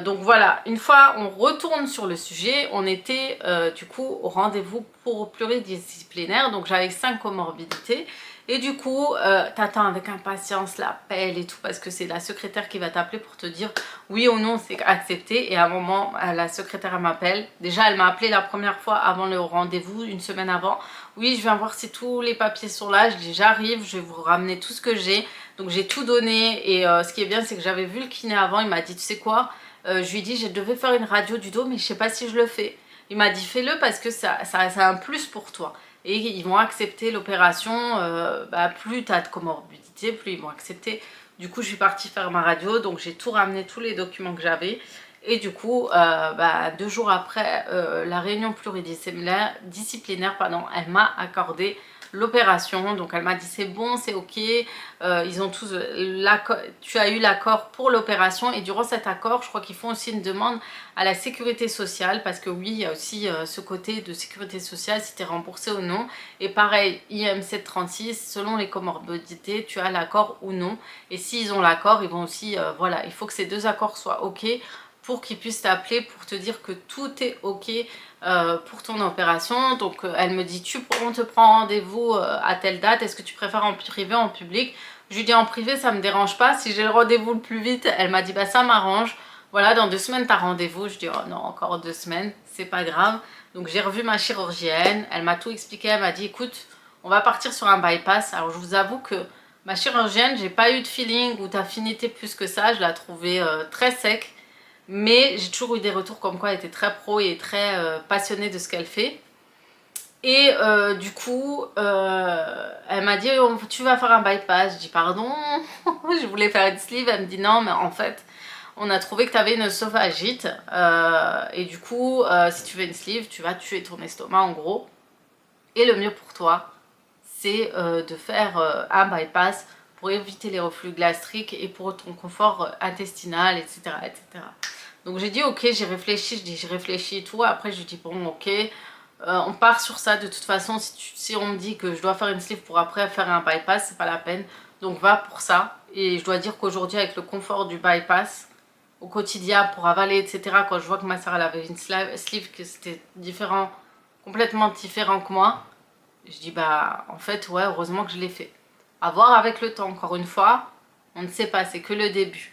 Donc voilà, une fois on retourne sur le sujet, on était du coup au rendez-vous pour pluridisciplinaire, donc j'avais 5 comorbidités. Et du coup, t'attends avec impatience l'appel et tout parce que c'est la secrétaire qui va t'appeler pour te dire oui ou non c'est accepté. Et à un moment, la secrétaire m'appelle. Déjà, elle m'a appelé la première fois avant le rendez-vous, une semaine avant. Oui, je viens voir si tous les papiers sont là. Je dis j'arrive, je vais vous ramener tout ce que j'ai. Donc j'ai tout donné et ce qui est bien c'est que j'avais vu le kiné avant. Il m'a dit tu sais quoi, je lui ai dit je devais faire une radio du dos mais je sais pas si je le fais. Il m'a dit fais-le parce que ça a un plus pour toi. Et ils vont accepter l'opération, plus tu as de comorbidité, plus ils vont accepter. Du coup, je suis partie faire ma radio, donc j'ai tout ramené, tous les documents que j'avais. Et du coup, 2 jours après la réunion pluridisciplinaire, elle m'a accordé l'opération. Donc elle m'a dit c'est bon, c'est ok, ils ont tous tu as eu l'accord pour l'opération. Et durant cet accord, je crois qu'ils font aussi une demande à la sécurité sociale, parce que oui, il y a aussi ce côté de sécurité sociale, si tu es remboursé ou non. Et pareil, IM 736, selon les comorbidités, tu as l'accord ou non. Et s'ils ont l'accord, ils vont aussi, voilà, il faut que ces 2 accords soient ok pour qu'ils puissent t'appeler pour te dire que tout est ok pour ton opération. Donc elle me dit on te prend rendez-vous à telle date, est-ce que tu préfères en privé ou en public? Je lui dis en privé ça me dérange pas, si j'ai le rendez-vous le plus vite, elle m'a dit bah ça m'arrange. Voilà, dans 2 semaines t'as rendez-vous. Je dis oh non, encore 2 semaines, c'est pas grave. Donc j'ai revu ma chirurgienne, elle m'a tout expliqué, elle m'a dit écoute, on va partir sur un bypass. Alors je vous avoue que ma chirurgienne, j'ai pas eu de feeling ou d'affinité plus que ça, je la trouvais très sec. Mais j'ai toujours eu des retours comme quoi elle était très pro et très passionnée de ce qu'elle fait. Et du coup, elle m'a dit tu vas faire un bypass. Je dis pardon, je voulais faire une sleeve. Elle me dit non, mais en fait, on a trouvé que tu avais une œsophagite. Et du coup, si tu fais une sleeve, tu vas tuer ton estomac en gros. Et le mieux pour toi, c'est de faire un bypass pour éviter les reflux gastriques et pour ton confort intestinal, etc. etc. Donc j'ai dit ok, j'ai réfléchi et tout. Après je dis bon ok, on part sur ça. De toute façon, si on me dit que je dois faire une sleeve pour après faire un bypass, c'est pas la peine. Donc va pour ça. Et je dois dire qu'aujourd'hui avec le confort du bypass au quotidien pour avaler, etc. Quand je vois que ma soeur elle avait une sleeve, que c'était différent, complètement différent que moi, je dis bah en fait ouais, heureusement que je l'ai fait. À voir avec le temps, encore une fois, on ne sait pas, c'est que le début.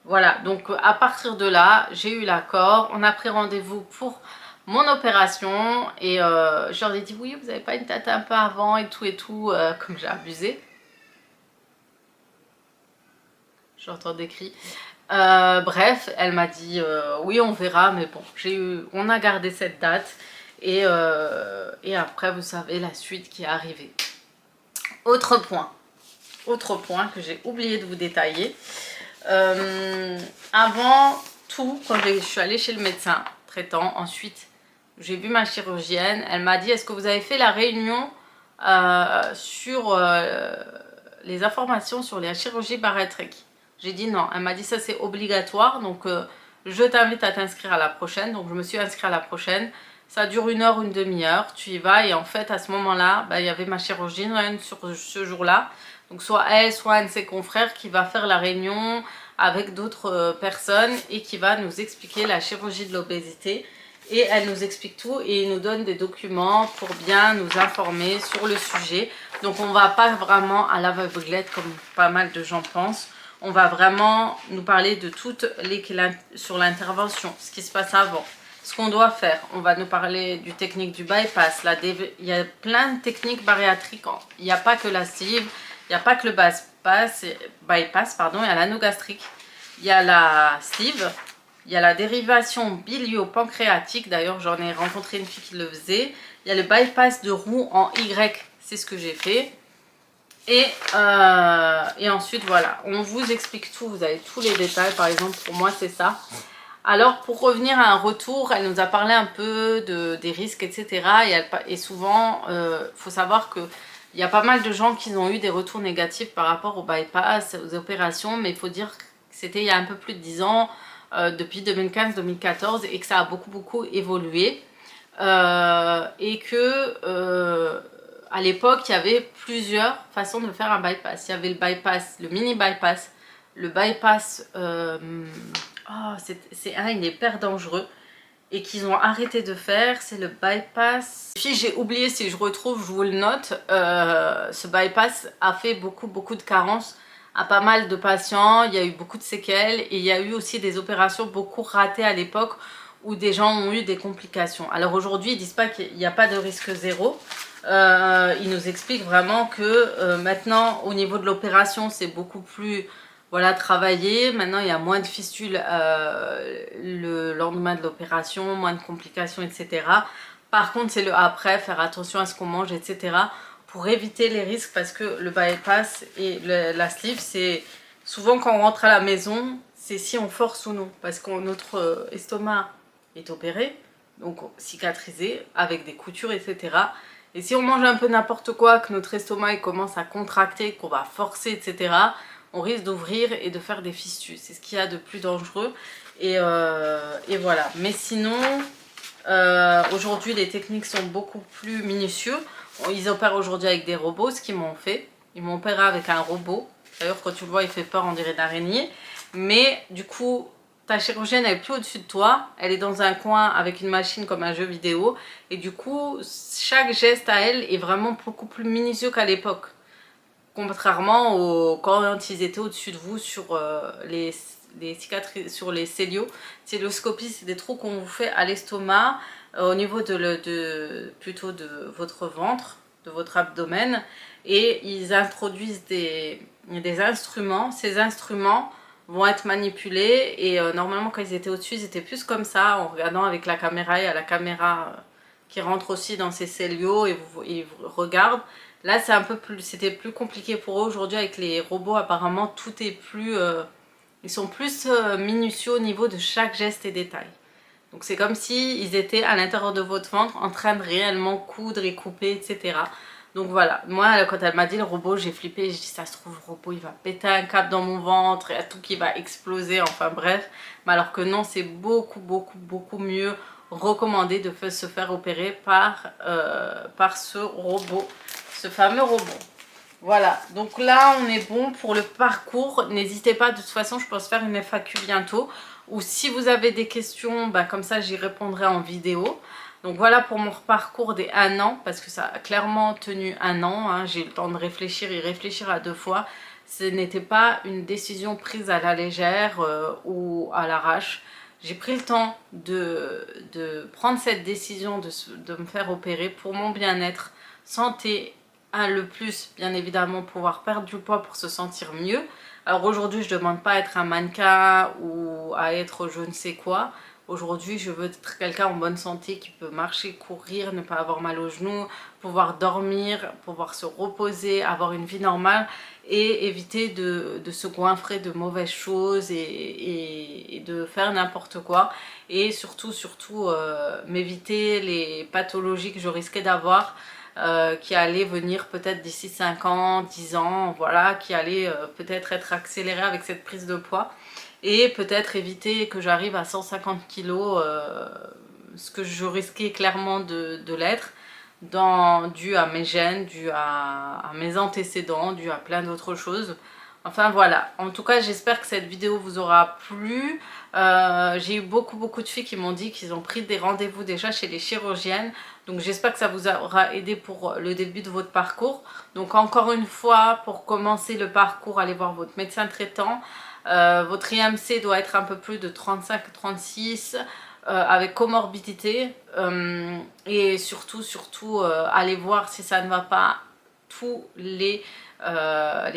Voilà, donc à partir de là, j'ai eu l'accord, on a pris rendez-vous pour mon opération et je leur ai dit oui, vous n'avez pas une date un peu avant et tout, comme j'ai abusé. J'entends des cris. Bref, elle m'a dit oui, on verra, mais bon, on a gardé cette date et après, vous savez, la suite qui est arrivée. Autre point que j'ai oublié de vous détailler. Avant tout, quand je suis allée chez le médecin traitant, ensuite j'ai vu ma chirurgienne, elle m'a dit est-ce que vous avez fait la réunion sur les informations sur la chirurgie bariatrique? J'ai dit non. Elle m'a dit ça c'est obligatoire, donc je t'invite à t'inscrire à la prochaine. Donc je me suis inscrite à la prochaine. Ça dure 1 heure, une demi-heure, tu y vas. Et en fait à ce moment-là, il y avait ma chirurgienne sur ce jour-là. Donc soit elle, soit un de ses confrères qui va faire la réunion avec d'autres personnes et qui va nous expliquer la chirurgie de l'obésité. Et elle nous explique tout et il nous donne des documents pour bien nous informer sur le sujet. Donc on ne va pas vraiment à l'aveuglette comme pas mal de gens pensent. On va vraiment nous parler de toutes sur l'intervention, ce qui se passe avant, ce qu'on doit faire. On va nous parler du technique du bypass. Il y a plein de techniques bariatriques. Il n'y a pas que la sleeve, il n'y a pas que le bypass, il y a l'anogastrique. il y a la sleeve, il y a la dérivation bilio-pancréatique, d'ailleurs j'en ai rencontré une fille qui le faisait. Il y a le bypass de roue en Y, c'est ce que j'ai fait. Et ensuite voilà, on vous explique tout, vous avez tous les détails, par exemple pour moi c'est ça. Alors pour revenir à un retour, elle nous a parlé un peu des risques, etc. Et souvent, faut savoir que il y a pas mal de gens qui ont eu des retours négatifs par rapport au bypass, aux opérations, mais il faut dire que c'était il y a un peu plus de 10 ans, depuis 2015-2014, et que ça a beaucoup évolué. Et que à l'époque, il y avait plusieurs façons de faire un bypass. Il y avait le bypass, le mini bypass, le bypass... oh, c'est un, il est hyper dangereux. Et qu'ils ont arrêté de faire, c'est le bypass. Si j'ai oublié, si je retrouve, je vous le note. Ce bypass a fait beaucoup de carences à pas mal de patients. Il y a eu beaucoup de séquelles et il y a eu aussi des opérations beaucoup ratées à l'époque où des gens ont eu des complications. Alors aujourd'hui, ils disent pas qu'il n'y a pas de risque zéro. Ils nous expliquent vraiment que maintenant, au niveau de l'opération, c'est beaucoup plus... Voilà, travaillé. Maintenant, il y a moins de fistules le lendemain de l'opération, moins de complications, etc. Par contre, c'est le après, faire attention à ce qu'on mange, etc. pour éviter les risques parce que le bypass et la sleeve, c'est souvent quand on rentre à la maison, c'est si on force ou non. Parce que notre estomac est opéré, donc cicatrisé, avec des coutures, etc. Et si on mange un peu n'importe quoi, que notre estomac il commence à contracter, qu'on va forcer, etc., on risque d'ouvrir et de faire des fistus. C'est ce qu'il y a de plus dangereux. Et voilà. Mais sinon, aujourd'hui, les techniques sont beaucoup plus minutieux. Ils opèrent aujourd'hui avec des robots, ce qu'ils m'ont fait. Ils m'ont opéré avec un robot. D'ailleurs, quand tu le vois, il fait peur, on dirait une araignée. Mais du coup, ta chirurgienne, elle est plus au-dessus de toi. Elle est dans un coin avec une machine comme un jeu vidéo. Et du coup, chaque geste à elle est vraiment beaucoup plus minutieux qu'à l'époque. Contrairement quand ils étaient au-dessus de vous sur les cicatrices, sur les célioscopies, c'est des trous qu'on vous fait à l'estomac, au niveau plutôt de votre ventre, de votre abdomen, et ils introduisent des instruments. Ces instruments vont être manipulés et normalement quand ils étaient au-dessus, ils étaient plus comme ça, en regardant avec la caméra. Il y a la caméra qui rentre aussi dans ces célios et ils vous regardent. Là, c'est un peu plus, c'était plus compliqué pour eux. Aujourd'hui, avec les robots, apparemment, tout est plus... ils sont plus minutieux au niveau de chaque geste et détail. Donc, c'est comme si ils étaient à l'intérieur de votre ventre en train de réellement coudre et couper, etc. Donc, voilà. Moi, quand elle m'a dit le robot, j'ai flippé. J'ai dit, ça se trouve, le robot, il va péter un câble dans mon ventre. Il y a tout qui va exploser. Enfin, bref. Mais alors que non, c'est beaucoup mieux recommandé de se faire opérer par ce robot. Ce fameux robot. Voilà, donc là on est bon pour le parcours. N'hésitez pas, de toute façon je pense faire une FAQ bientôt. Ou si vous avez des questions, bah, comme ça j'y répondrai en vidéo. Donc voilà pour mon parcours des 1 an, parce que ça a clairement tenu 1 an. Hein. J'ai eu le temps de réfléchir et réfléchir à 2 fois. Ce n'était pas une décision prise à la légère ou à l'arrache. J'ai pris le temps de prendre cette décision de me faire opérer pour mon bien-être, santé, le plus, bien évidemment, pouvoir perdre du poids pour se sentir mieux. Alors aujourd'hui, je ne demande pas à être un mannequin ou à être je ne sais quoi. Aujourd'hui, je veux être quelqu'un en bonne santé qui peut marcher, courir, ne pas avoir mal aux genoux, pouvoir dormir, pouvoir se reposer, avoir une vie normale et éviter de se goinfrer de mauvaises choses et de faire n'importe quoi. Et surtout, m'éviter les pathologies que je risquais d'avoir. Qui allait venir peut-être d'ici 5 ans, 10 ans, voilà, qui allait peut-être être accéléré avec cette prise de poids et peut-être éviter que j'arrive à 150 kilos, ce que je risquais clairement de l'être, dû à mes gènes, dû à mes antécédents, dû à plein d'autres choses. Enfin voilà, en tout cas j'espère que cette vidéo vous aura plu. J'ai eu beaucoup de filles qui m'ont dit qu'ils ont pris des rendez-vous déjà chez les chirurgiennes. Donc j'espère que ça vous aura aidé pour le début de votre parcours. Donc encore une fois, pour commencer le parcours, allez voir votre médecin traitant. Votre IMC doit être un peu plus de 35-36 avec comorbidité. Et surtout, allez voir si ça ne va pas tous les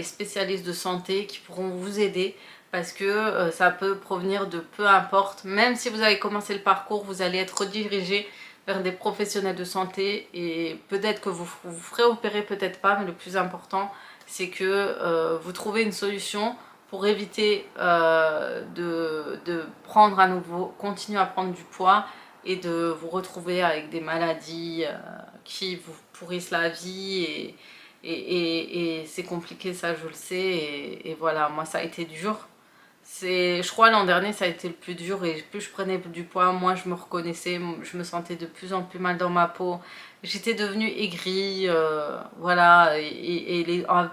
spécialistes de santé qui pourront vous aider parce que ça peut provenir de peu importe. Même si vous avez commencé le parcours, vous allez être redirigé vers des professionnels de santé et peut-être que vous vous ferez opérer, peut-être pas, mais le plus important, c'est que vous trouvez une solution pour éviter de prendre à nouveau, continuer à prendre du poids et de vous retrouver avec des maladies qui vous pourrissent la vie et c'est compliqué, ça je le sais, et voilà, moi ça a été dur. Je crois l'an dernier ça a été le plus dur, et plus je prenais du poids, moins je me reconnaissais, je me sentais de plus en plus mal dans ma peau. J'étais devenue aigrie, voilà,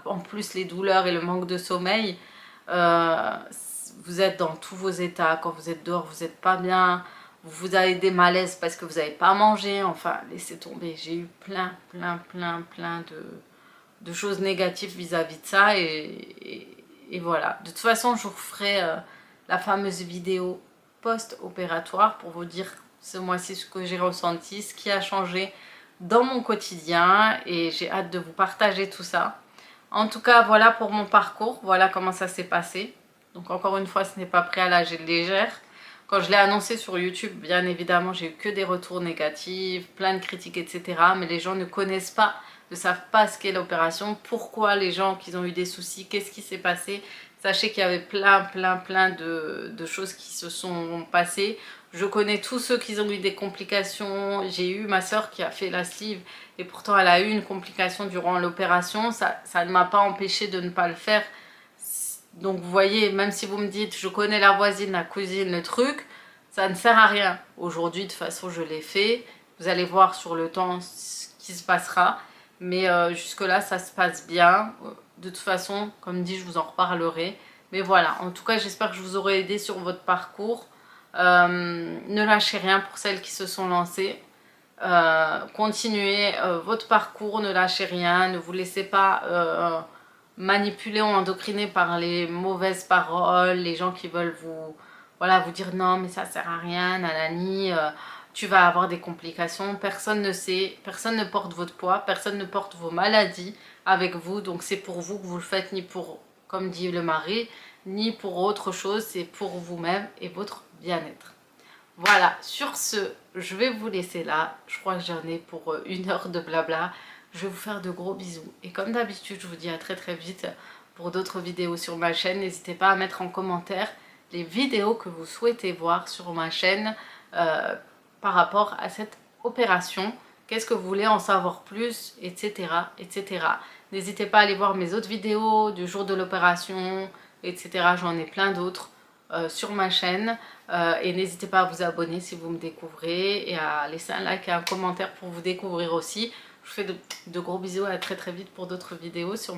en plus les douleurs et le manque de sommeil, euh, vous êtes dans tous vos états, quand vous êtes dehors vous n'êtes pas bien, vous avez des malaises parce que vous n'avez pas mangé, enfin laissez tomber, j'ai eu plein de choses négatives vis-à-vis de ça, et voilà. De toute façon, je vous ferai la fameuse vidéo post-opératoire pour vous dire ce mois-ci ce que j'ai ressenti, ce qui a changé dans mon quotidien, et j'ai hâte de vous partager tout ça. En tout cas, voilà pour mon parcours, voilà comment ça s'est passé. Donc encore une fois, ce n'est pas pris à la légère. Quand je l'ai annoncé sur YouTube, bien évidemment, j'ai eu que des retours négatifs, plein de critiques, etc. Mais les gens ne connaissent pas, ne savent pas ce qu'est l'opération, pourquoi les gens qui ont eu des soucis, qu'est-ce qui s'est passé. Sachez qu'il y avait plein de choses qui se sont passées. Je connais tous ceux qui ont eu des complications. J'ai eu ma soeur qui a fait la sleeve et pourtant elle a eu une complication durant l'opération. Ça ne m'a pas empêché de ne pas le faire. Donc vous voyez, même si vous me dites je connais la voisine, la cousine, le truc, ça ne sert à rien. Aujourd'hui, de toute façon, je l'ai fait. Vous allez voir sur le temps ce qui se passera. Mais jusque-là, ça se passe bien. De toute façon, comme dit, je vous en reparlerai. Mais voilà, en tout cas, j'espère que je vous aurai aidé sur votre parcours. Ne lâchez rien pour celles qui se sont lancées. Continuez votre parcours, ne lâchez rien. Ne vous laissez pas manipuler ou endocriner par les mauvaises paroles, les gens qui veulent vous, voilà, vous dire non, mais ça sert à rien, nanani. Tu vas avoir des complications, personne ne sait, personne ne porte votre poids, personne ne porte vos maladies avec vous, donc c'est pour vous que vous le faites, ni pour, comme dit le mari, ni pour autre chose, c'est pour vous-même et votre bien-être. Voilà, sur ce, je vais vous laisser là, je crois que j'en ai pour 1 heure de blabla, je vais vous faire de gros bisous, et comme d'habitude, je vous dis à très vite pour d'autres vidéos sur ma chaîne. N'hésitez pas à mettre en commentaire les vidéos que vous souhaitez voir sur ma chaîne, par rapport à cette opération, qu'est-ce que vous voulez en savoir plus, etc. etc. N'hésitez pas à aller voir mes autres vidéos du jour de l'opération, etc. J'en ai plein d'autres sur ma chaîne, et n'hésitez pas à vous abonner si vous me découvrez et à laisser un like et un commentaire pour vous découvrir aussi. Je vous fais de gros bisous, à très vite pour d'autres vidéos sur ma chaîne.